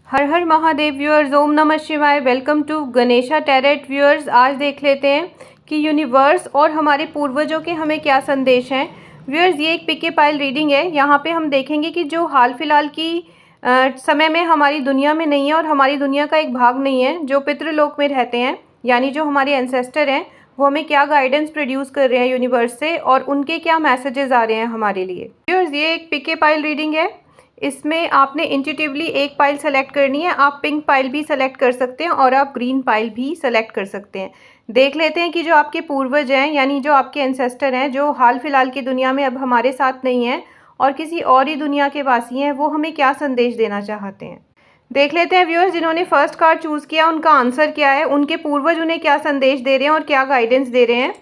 हर हर Mahadev viewers, ओम नमः शिवाय। Welcome to Ganesha tarot viewers. आज देख लेते हैं कि यूनिवर्स और हमारे पूर्वजों के हमें क्या संदेश हैं। व्यूअर्स, ये एक पिके पाइल रीडिंग है। यहाँ पे हम देखेंगे कि जो हाल फिलहाल की समय में हमारी दुनिया में नहीं है और हमारी दुनिया का एक भाग नहीं है, जो पितृलोक में रहते हैं, यानी जो हमारे एंसेस्टर हैं, वो हमें क्या गाइडेंस प्रोड्यूस कर रहे हैं यूनिवर्स से और उनके क्या मैसेजेस आ रहे हैं हमारे लिए। व्यूअर्स, ये एक पिके पाइल रीडिंग है। इसमें आपने इंट्यूटिवली एक पाइल सेलेक्ट करनी है। आप पिंक पाइल भी सेलेक्ट कर सकते हैं और आप ग्रीन पाइल भी सेलेक्ट कर सकते हैं। देख लेते हैं कि जो आपके पूर्वज हैं, यानी जो आपके एंसेस्टर हैं, जो हाल फिलहाल की दुनिया में अब हमारे साथ नहीं हैं और किसी और ही दुनिया के वासी हैं, वो हमें क्या संदेश देना चाहते हैं। देख लेते हैं व्यूअर्स, जिन्होंने फर्स्ट कार्ड चूज़ किया उनका आंसर क्या है, उनके पूर्वज उन्हें क्या संदेश दे रहे हैं और क्या गाइडेंस दे रहे हैं।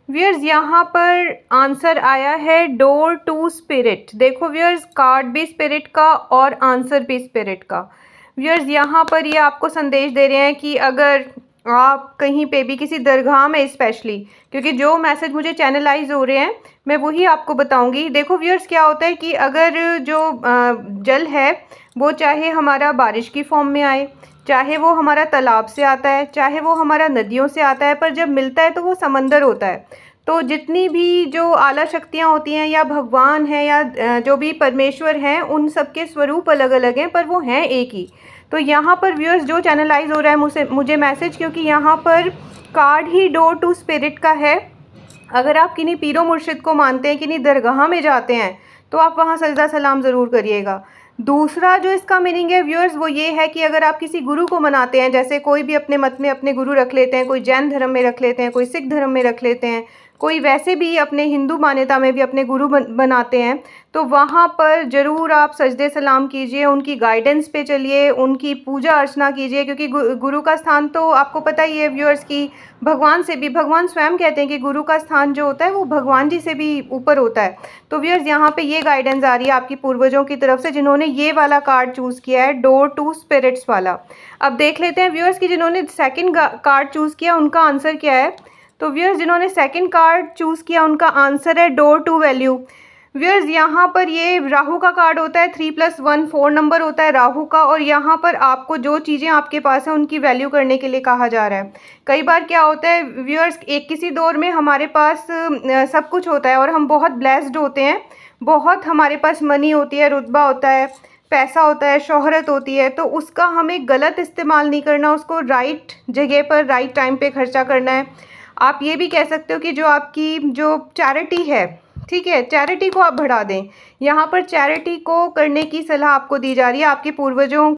व्यूअर्स, यहाँ पर आंसर आया है डोर टू स्पिरिट। देखो व्यूअर्स, कार्ड भी स्पिरिट का और आंसर भी स्पिरिट का। व्यूअर्स, यहाँ पर ये आपको संदेश दे रहे हैं कि अगर आप कहीं पे भी किसी दरगाह में, स्पेशली क्योंकि जो मैसेज मुझे चैनलाइज हो रहे हैं मैं वही आपको बताऊंगी। देखो व्यूअर्स, क्या होता है कि अगर जो जल है वो चाहे हमारा बारिश की फॉर्म में आए, चाहे वो हमारा तालाब से आता है, चाहे वो हमारा नदियों से आता है, पर जब मिलता है तो वो समंदर होता है। तो जितनी भी जो आला शक्तियाँ होती हैं या भगवान हैं या जो भी परमेश्वर हैं, उन सब के स्वरूप अलग अलग हैं पर वो हैं एक ही। तो यहाँ पर व्यूअर्स, जो चैनलाइज हो रहा है मुझे मैसेज, क्योंकि यहाँ पर कार्ड ही डोर टू स्पिरिट का है। अगर आप किन्हीं पीरों मुर्शिद को मानते हैं, किन्हीं दरगाह में जाते हैं, तो आप वहाँ सजदा सलाम ज़रूर करिएगा। दूसरा जो इसका मीनिंग है व्यूअर्स, वो ये है कि अगर आप किसी गुरु को मनाते हैं, जैसे कोई भी अपने मत में अपने गुरु रख लेते हैं, कोई जैन धर्म में रख लेते हैं, कोई सिख धर्म में रख लेते हैं, कोई वैसे भी अपने हिंदू मान्यता में भी अपने गुरु बनाते हैं, तो वहाँ पर ज़रूर आप सजदे सलाम कीजिए, उनकी गाइडेंस पे चलिए, उनकी पूजा अर्चना कीजिए। क्योंकि गुरु का स्थान तो आपको पता ही है व्यूअर्स की भगवान से भी, भगवान स्वयं कहते हैं कि गुरु का स्थान जो होता है वो भगवान जी से भी ऊपर होता है। तो व्यूअर्स, यहाँ पे ये गाइडेंस आ रही है आपकी पूर्वजों की तरफ से, जिन्होंने ये वाला कार्ड चूज़ किया है, डोर टू स्पिरिट्स वाला। अब देख लेते हैं व्यूअर्स कि जिन्होंने सेकंड कार्ड चूज़ किया उनका आंसर क्या है। तो व्यूअर्स, जिन्होंने सेकंड कार्ड चूज़ किया उनका आंसर है डोर टू वैल्यू। व्यूअर्स, यहाँ पर ये राहु का कार्ड होता है, 3+1 4 नंबर होता है राहु का, और यहाँ पर आपको जो चीज़ें आपके पास हैं उनकी वैल्यू करने के लिए कहा जा रहा है। कई बार क्या होता है व्यूअर्स, एक किसी दौर में हमारे पास सब कुछ होता है और हम बहुत ब्लेस्ड होते हैं, बहुत हमारे पास मनी होती है, रुतबा होता है, पैसा होता है, शोहरत होती है, तो उसका हमें गलत इस्तेमाल नहीं करना, उसको राइट जगह पर राइट टाइम पे खर्चा करना है। आप ये भी कह सकते हो कि जो आपकी जो चैरिटी है, ठीक है, चैरिटी को आप बढ़ा दें। यहाँ पर चैरिटी को करने की सलाह आपको दी जा रही है आपके पूर्वजों